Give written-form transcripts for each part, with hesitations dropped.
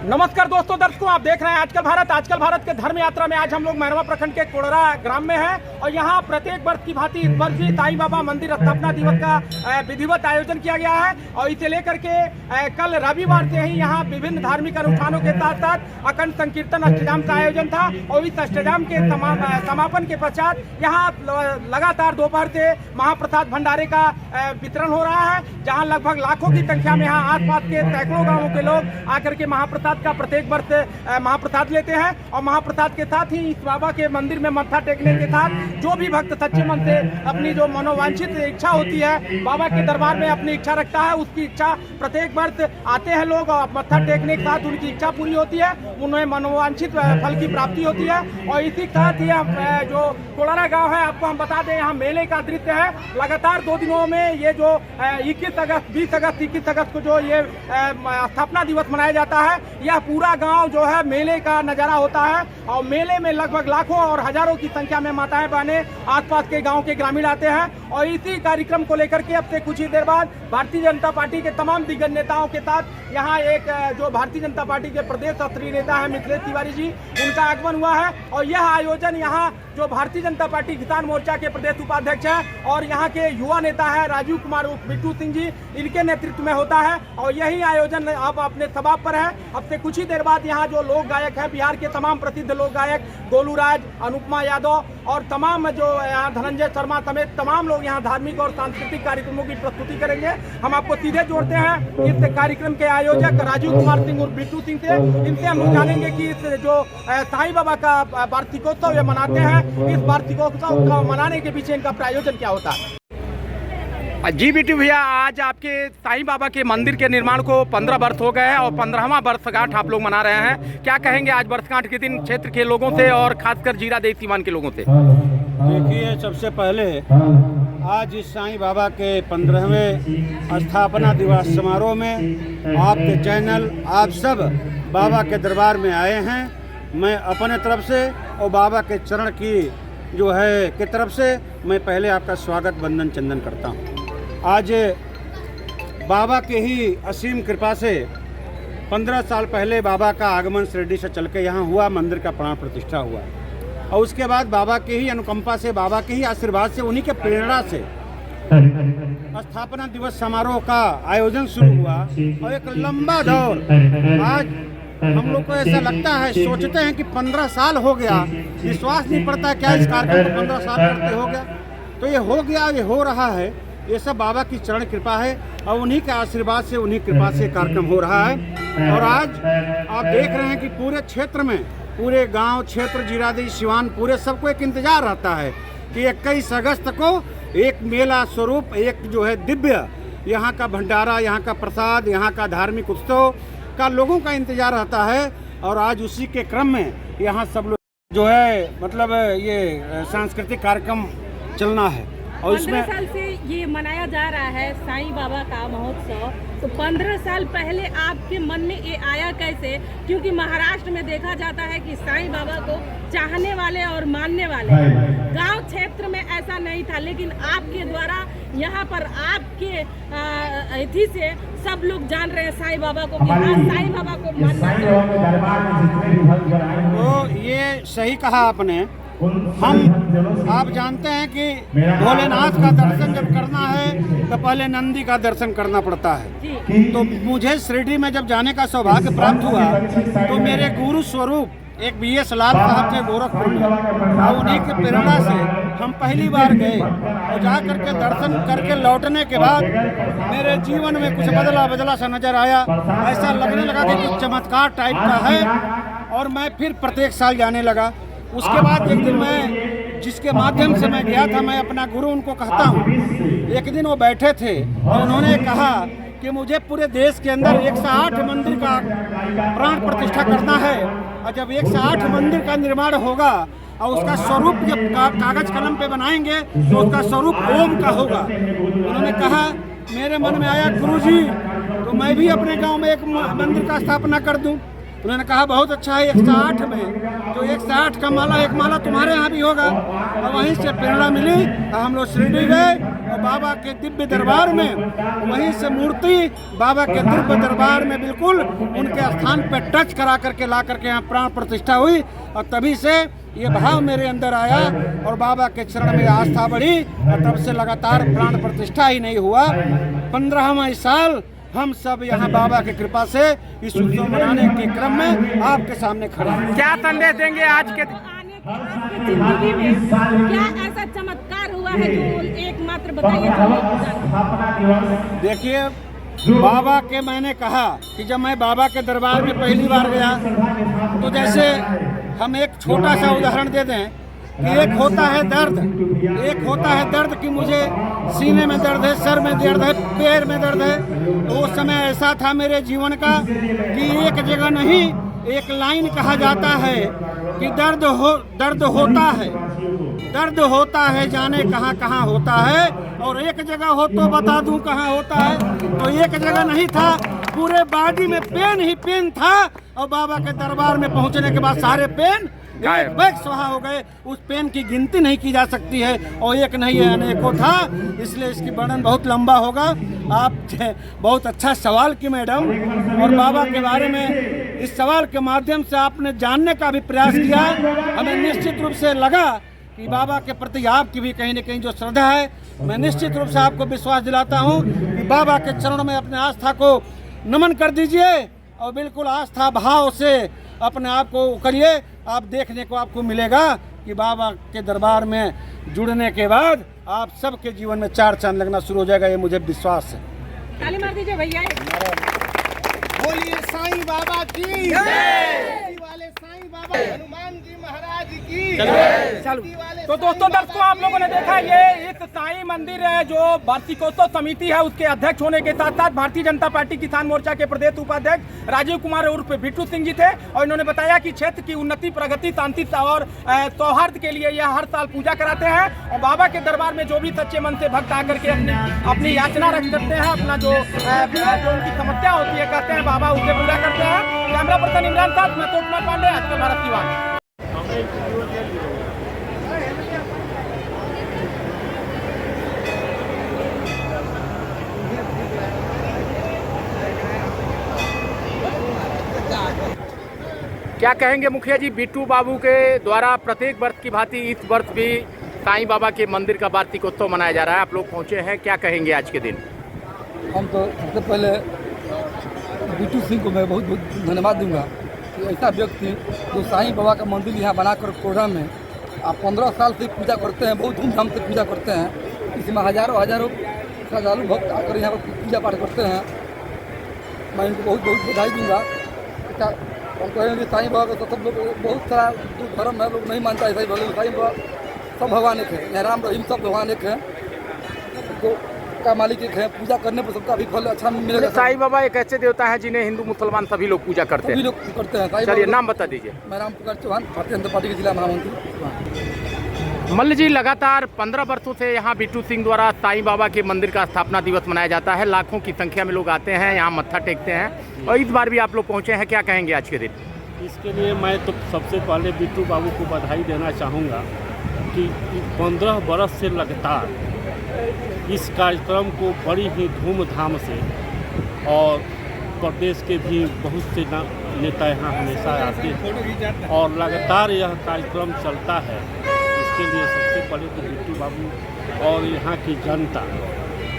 नमस्कार दोस्तों, दर्शकों आप देख रहे हैं आजकल भारत के धर्म यात्रा में आज हम लोग मैरवा प्रखंड के कोड़रा ग्राम में हैं और यहाँ प्रत्येक वर्ष की भांति इस वर्ष भी साईं बाबा मंदिर स्थापना दिवस का विधिवत आयोजन किया गया है और इसे लेकर के कल रविवार से ही यहाँ विभिन्न धार्मिक अनुष्ठानों के साथ साथ अखंड संकीर्तन अष्टजाम का आयोजन था और इस अष्टजाम के समापन के पश्चात यहाँ लगातार दोपहर से महाप्रसाद भंडारे का वितरण हो रहा है, जहाँ लगभग लाखों की संख्या में यहाँ आसपास के सैकड़ों गाँवों के लोग आकर के महाप्रसाद का प्रत्येक वर्ष महाप्रसाद लेते हैं और महाप्रसाद के साथ ही इस बाबा के मंदिर में मत्था टेकने के साथ जो भी भक्त सच्चे मन से अपनी जो मनोवांछित इच्छा होती है बाबा के दरबार में अपनी इच्छा रखता है, उसकी इच्छा प्रत्येक वर्ष आते हैं लोग और मत्था टेकने के साथ उनकी इच्छा पूरी होती है, उन्हें मनोवांछित फल की प्राप्ति होती है। और इसी के साथ ही जो कोड़रा गाँव है, आपको हम बता दें यहाँ मेले का दृश्य है। लगातार 2 दिनों में ये जो 21 अगस्त 20 अगस्त 21 अगस्त को जो ये स्थापना दिवस मनाया जाता है, यह पूरा गांव जो है मेले का नज़ारा होता है और मेले में लगभग लाखों और हजारों की संख्या में माताएं बहनें आसपास के गांव के ग्रामीण आते हैं। और इसी कार्यक्रम को लेकर के अब से कुछ ही देर बाद भारतीय जनता पार्टी के तमाम दिग्गज नेताओं के साथ यहाँ एक जो भारतीय जनता पार्टी के प्रदेश स्तरीय नेता है मिथिलेश तिवारी जी, उनका आगमन हुआ है और यह आयोजन यहाँ जो भारतीय जनता पार्टी किसान मोर्चा के प्रदेश उपाध्यक्ष है और यहाँ के युवा नेता है राजीव कुमार बिट्टू सिंह जी, इनके नेतृत्व में होता है और यही आयोजन अब अपने सबाब पर है। अब से कुछ ही देर बाद यहाँ जो लोक गायक है, बिहार के तमाम प्रसिद्ध लोक गायक गोलू राज, अनुपमा यादव और तमाम जो यहाँ धनंजय शर्मा समेत तमाम लोग यहाँ धार्मिक और सांस्कृतिक कार्यक्रमों की प्रस्तुति करेंगे। हम आपको सीधे जोड़ते हैं इस कार्यक्रम के आयोजक राजीव कुमार सिंह और बिट्टू सिंह से। इनसे हम जानेंगे कि इस जो साईं बाबा का वार्षिकोत्सव ये मनाते हैं, इस वार्षिकोत्सव का मनाने के पीछे इनका प्रायोजन क्या होता है। जी बिट्टू भैया, आज आपके साईं बाबा के मंदिर के निर्माण को 15 वर्ष हो गए हैं और 15वां वर्षगांठ आप लोग मना रहे हैं, क्या कहेंगे आज वर्षगांठ के दिन क्षेत्र के लोगों से और खासकर जीरा देव सीमान के लोगों से? देखिए, सबसे पहले आज इस साईं बाबा के 15वें स्थापना दिवस समारोह में आपके चैनल आप सब बाबा के दरबार में आए हैं। मैं अपने तरफ से और बाबा के चरण की जो है की तरफ से मैं पहले आपका स्वागत वंदन चंदन करता हूँ। आज बाबा के ही असीम कृपा से 15 साल पहले बाबा का आगमन शिरडी से चल के यहाँ हुआ, मंदिर का प्राण प्रतिष्ठा हुआ और उसके बाद बाबा के ही अनुकंपा से, बाबा के ही आशीर्वाद से, उन्हीं के प्रेरणा से स्थापना दिवस समारोह का आयोजन शुरू हुआ और एक लंबा दौर आज हम लोग को ऐसा लगता है, सोचते हैं कि 15 साल हो गया, विश्वास नहीं पड़ता क्या इस कार्यक्रम को 15 साल करते हो गया। तो ये हो गया, ये हो रहा है, ये सब बाबा की चरण कृपा है और उन्हीं के आशीर्वाद से, उन्हीं कृपा से कार्यक्रम हो रहा है। और आज आप देख रहे हैं कि पूरे क्षेत्र में, पूरे गांव क्षेत्र, जीरादेवी सिवान, पूरे सबको एक इंतजार रहता है कि 21 अगस्त को एक मेला स्वरूप, एक जो है दिव्य यहाँ का भंडारा, यहाँ का प्रसाद, यहाँ का धार्मिक उत्सव का लोगों का इंतजार रहता है। और आज उसी के क्रम में यहाँ सब लोग जो है मतलब ये सांस्कृतिक कार्यक्रम चलना है और 15 साल से ये मनाया जा रहा है साईं बाबा का महोत्सव। तो 15 साल पहले आपके मन में ये आया कैसे? क्योंकि महाराष्ट्र में देखा जाता है कि साईं बाबा को चाहने वाले और मानने वाले गांव क्षेत्र में ऐसा नहीं था, लेकिन आपके द्वारा यहाँ पर आपके अतिथि से सब लोग जान रहे हैं साईं बाबा को कि हाँ, साईं बाबा को मानना। तो ये सही कहा आपने। आप जानते हैं कि भोलेनाथ का दर्शन जब करना है तो पहले नंदी का दर्शन करना पड़ता है। तो मुझे शिरडी में जब जाने का सौभाग्य प्राप्त हुआ तो मेरे गुरु स्वरूप एक BS लाल साहब थे गोरखपुर में और उन्हीं की प्रेरणा से हम पहली बार गए और जा करके दर्शन करके लौटने के बाद मेरे जीवन में कुछ बदला सा नजर आया। ऐसा लगने लगा कि कुछ चमत्कार टाइप का है और मैं फिर प्रत्येक साल जाने लगा। उसके बाद एक दिन मैं जिसके माध्यम से मैं गया था, मैं अपना गुरु उनको कहता हूँ, एक दिन वो बैठे थे और उन्होंने कहा कि मुझे पूरे देश के अंदर 108 मंदिर का प्राण प्रतिष्ठा करना है और जब 108 मंदिर का निर्माण होगा और उसका स्वरूप जब कागज कलम पे बनाएंगे तो उसका स्वरूप ओम का होगा। उन्होंने कहा, मेरे मन में आया गुरुजी तो मैं भी अपने गांव में एक मंदिर का स्थापना कर दूं। उन्होंने कहा बहुत अच्छा है, 108 में तो 108 का माला, एक माला तुम्हारे यहाँ भी होगा। और वहीं से प्रेरणा मिली, हम लोग शिरडी गए और बाबा के दिव्य दरबार में वहीं से मूर्ति बाबा के दिव्य दरबार में बिल्कुल उनके स्थान पर टच करा करके ला करके यहाँ प्राण प्रतिष्ठा हुई। और तभी से ये भाव मेरे अंदर आया और बाबा के चरण में आस्था बढ़ी और तब से लगातार प्राण प्रतिष्ठा ही नहीं हुआ। 15वां साल हम सब यहाँ बाबा की कृपा से इस उत्सव मनाने के क्रम में आपके सामने खड़े हैं। क्या संदेश देंगे आज के आपकी जिंदगी में क्या ऐसा चमत्कार हुआ है जो एकमात्र बताइए जो लोग जानते? देखिए, बाबा के मैंने कहा कि जब मैं बाबा के दरबार में पहली बार गया तो जैसे हम एक छोटा सा उदाहरण दे दें कि एक होता है दर्द कि मुझे सीने में दर्द है, सर में दर्द है, पैर में दर्द है। तो उस समय ऐसा था मेरे जीवन का कि एक जगह नहीं, एक लाइन कहा जाता है कि दर्द होता है जाने कहाँ कहाँ होता है, और एक जगह हो तो बता दूं कहाँ होता है। तो एक जगह नहीं था, पूरे बॉडी में पेन ही पेन था। और बाबा के दरबार में पहुंचने के बाद सारे पेन एक बैग स्वाहा हो गए। उस पेन की गिनती नहीं की जा सकती है और एक नहीं है, अनेकों था। इसलिए इसकी वर्णन बहुत लंबा होगा। आप बहुत अच्छा सवाल की मैडम, और बाबा के बारे में इस सवाल के माध्यम से आपने जानने का भी प्रयास किया। हमें निश्चित रूप से लगा कि बाबा के प्रति आपकी भी कहीं न कहीं जो श्रद्धा है, मैं निश्चित रूप से आपको विश्वास दिलाता हूँ कि बाबा के चरणों में अपने आस्था को नमन कर दीजिए और बिल्कुल आस्था भाव से अपने आप को करिए। आप देखने को आपको मिलेगा कि बाबा के दरबार में जुड़ने के बाद आप सबके जीवन में चार चांद लगना शुरू हो जाएगा, ये मुझे विश्वास है। ताली मार दीजिए भैया। बोलिए साईं बाबा की जय, वाले साईं बाबा हनुमान जी महाराज की चलो तो दोस्तों दर्शकों, आप लोगों ने देखा ये इस साईं मंदिर है जो वार्षिकोत्सव समिति है उसके अध्यक्ष होने के साथ साथ भारतीय जनता पार्टी किसान मोर्चा के प्रदेश उपाध्यक्ष राजीव कुमार उर्फ बिट्टू सिंह जी थे। और इन्होंने बताया कि क्षेत्र की उन्नति, प्रगति, शांति और सौहार्द के लिए यह हर साल पूजा कराते हैं। और बाबा के दरबार में जो भी सच्चे मन से भक्त आकर के अपनी याचना रख सकते हैं, अपना जो उनकी समस्या होती है कहते हैं बाबा उसे पूरा करते हैं। कैमरा पर्सन इमरान साथ में तो कुमार पांडे, आजकल भारत की बात। क्या कहेंगे मुखिया जी, बिट्टू बाबू के द्वारा प्रत्येक वर्ष की भांति इस वर्ष भी साईं बाबा के मंदिर का वार्षिकोत्सव मनाया जा रहा है। आप लोग पहुंचे हैं, क्या कहेंगे आज के दिन? हम तो सबसे पहले बिट्टू सिंह को मैं बहुत बहुत धन्यवाद दूंगा कि ऐसा व्यक्ति जो साईं बाबा का मंदिर यहाँ बनाकर कोढ़ा में आप 15 साल से पूजा करते हैं, बहुत धूमधाम से पूजा करते हैं। इसमें हजारों श्रद्धालु भक्त आकर यहाँ पर पूजा पाठ करते हैं। मैं इनको बहुत बहुत बधाई दूँगा। हम कहेंगे साईं बाबा का सब लोग बहुत सारा जो धर्म है लोग नहीं मानता है, साईं बाबा सब भगवान एक है, यहाँ राम रहीम सब भगवान एक है, तो का मालिक एक है। पूजा करने पर सबका भी फल अच्छा मिलेगा। साईं बाबा एक ऐसे देवता है जिन्हें हिंदू मुसलमान सभी लोग पूजा करते हैं। सभी लोग करते हैं। चलिए नाम बता दीजिए। मैं राम प्रकाश चौहान, भारतीय जनता पार्टी के जिला महामंत्री। मल्ल जी, लगातार 15 वर्षों से यहाँ बिट्टू सिंह द्वारा साईं बाबा के मंदिर का स्थापना दिवस मनाया जाता है। लाखों की संख्या में लोग आते हैं, यहाँ मत्था टेकते हैं और इस बार भी आप लोग पहुँचे हैं। क्या कहेंगे आज के दिन? इसके लिए मैं तो सबसे पहले बिट्टू बाबू को बधाई देना चाहूँगा कि 15 बरस से लगातार इस कार्यक्रम को बड़ी ही धूमधाम से, और प्रदेश के भी बहुत से नेता यहाँ हमेशा आते हैं और लगातार यह कार्यक्रम चलता है। इसके लिए सबसे पहले तो बिट्टू बाबू और यहाँ की जनता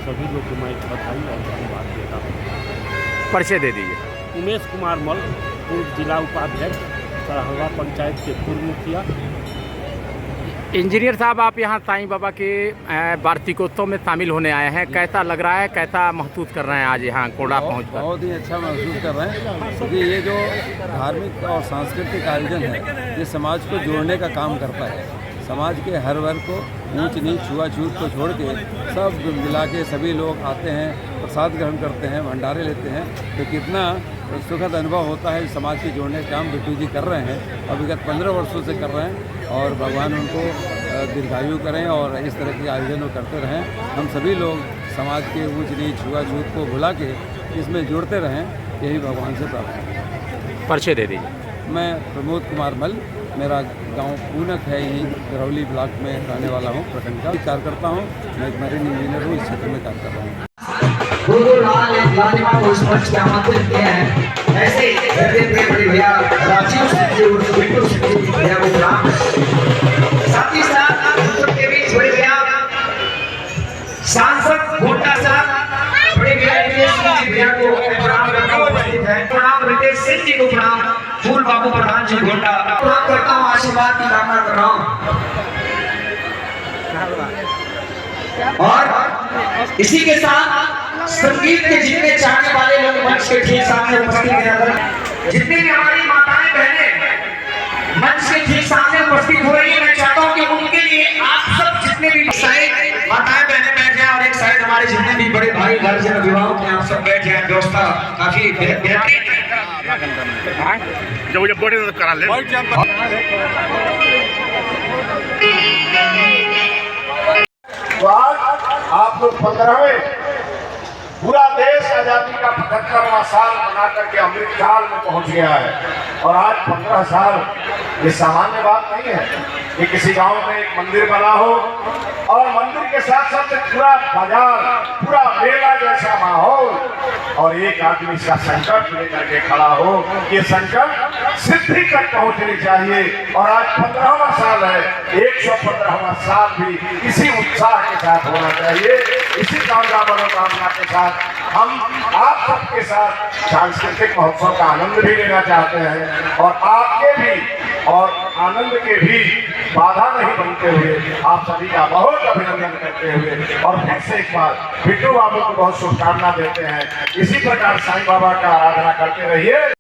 सभी लोग को मैं बधाई और धन्यवाद देता हूँ। परिचय दे दीजिए। उमेश कुमार मल, पूर्व जिला उपाध्यक्ष, सरहवा पंचायत के पूर्व मुखिया। इंजीनियर साहब, आप यहाँ साईं बाबा के वार्षिकोत्सव में शामिल होने आए हैं, कैसा लग रहा है, कैसा महसूस कर रहे हैं आज यहाँ कोड़ा पहुँचकर? बहुत ही अच्छा महसूस कर रहे हैं क्योंकि ये जो धार्मिक और सांस्कृतिक आयोजन है ये समाज को जोड़ने का काम करता है। समाज के हर वर्ग को ऊंच नीच छुआछूत को छोड़ के सब मिला के सभी लोग आते हैं, प्रसाद ग्रहण करते हैं, भंडारे लेते हैं। तो कितना सुखद अनुभव होता है। समाज के जोड़ने का काम बिट्टू जी कर रहे हैं और विगत 15 वर्षों से कर रहे हैं और भगवान उनको दीर्घायु करें और इस तरह के आयोजन वो करते रहें। हम सभी लोग समाज के ऊंच नीच छुआछूत को भुला के इसमें जुड़ते रहें, यही भगवान से प्रार्थना है। परिचय दे दीजिए। मैं प्रमोद कुमार मल, मेरा गांव पूनक है, यही गरौली ब्लॉक में रहने वाला हूं, प्रखंड का कार्य करता हूं। मैं एक मरीन इंजीनियर हूं, इस क्षेत्र में कार्य कर रहा हूं। को स्पर्श के आमंत्रित किया है। ऐसे बड़े भैया राजीव सिंह जी और बिट्टू सिंह जी भैया को प्रणाम। साथ ही साथ हम सबके बीच बड़े भैया सांसद गोटा साहब, बड़े भैया रितेश सिंह जी भैया को प्रणाम करना उपस्थित है। प्रणाम रितेश सिंह जी को, प्रणाम फूल बाबू प्रधान जी गोटा, प्रणाम करता हूँ, आशीर्वाद की कामना कर रहा हूँ। और इसी के साथ संगीत के जितने चाहने वाले लोग मंच के ठीक सामने उपस्थित हैं, जितनी भी हमारी माताएं बहनें मंच के ठीक सामने उपस्थित हो रही है, मैं चाहता हूं कि उनके लिए आप सब जितने भी साइड माताएं बहनें बैठ जाएं और एक साइड हमारे जितने भी बड़े भाई गार्जियन अभिभावक हैं, आप सब बैठ जाएं। व्यवस्था काफी बेहतरीन आप लोग 15वें पूरा देश आजादी का 75वां साल मना करके अमृत काल में पहुंच गया है। और आज 15 साल ये सामान्य बात नहीं है कि किसी गांव में एक मंदिर बना हो और मंदिर के साथ साथ पूरा बाजार, पूरा मेला जैसा माहौल, और एक आदमी इसका संकल्प लेकर के खड़ा हो। ये संकल्प सिद्धि तक पहुंचनी चाहिए। और आज 15वां साल है, 115वां साल भी इसी उत्साह के साथ होना चाहिए। इसी कामना मनोकामना के साथ हम आप सबके साथ सांस्कृतिक महोत्सव का आनंद भी लेना चाहते हैं और आपके भी और आनंद के भी बाधा नहीं बनते हुए आप सभी का बहुत अभिनंदन करते हुए और फिर से एक बार बिट्टू बाबू को बहुत शुभकामना देते हैं। इसी प्रकार साईं बाबा का आराधना करते रहिए।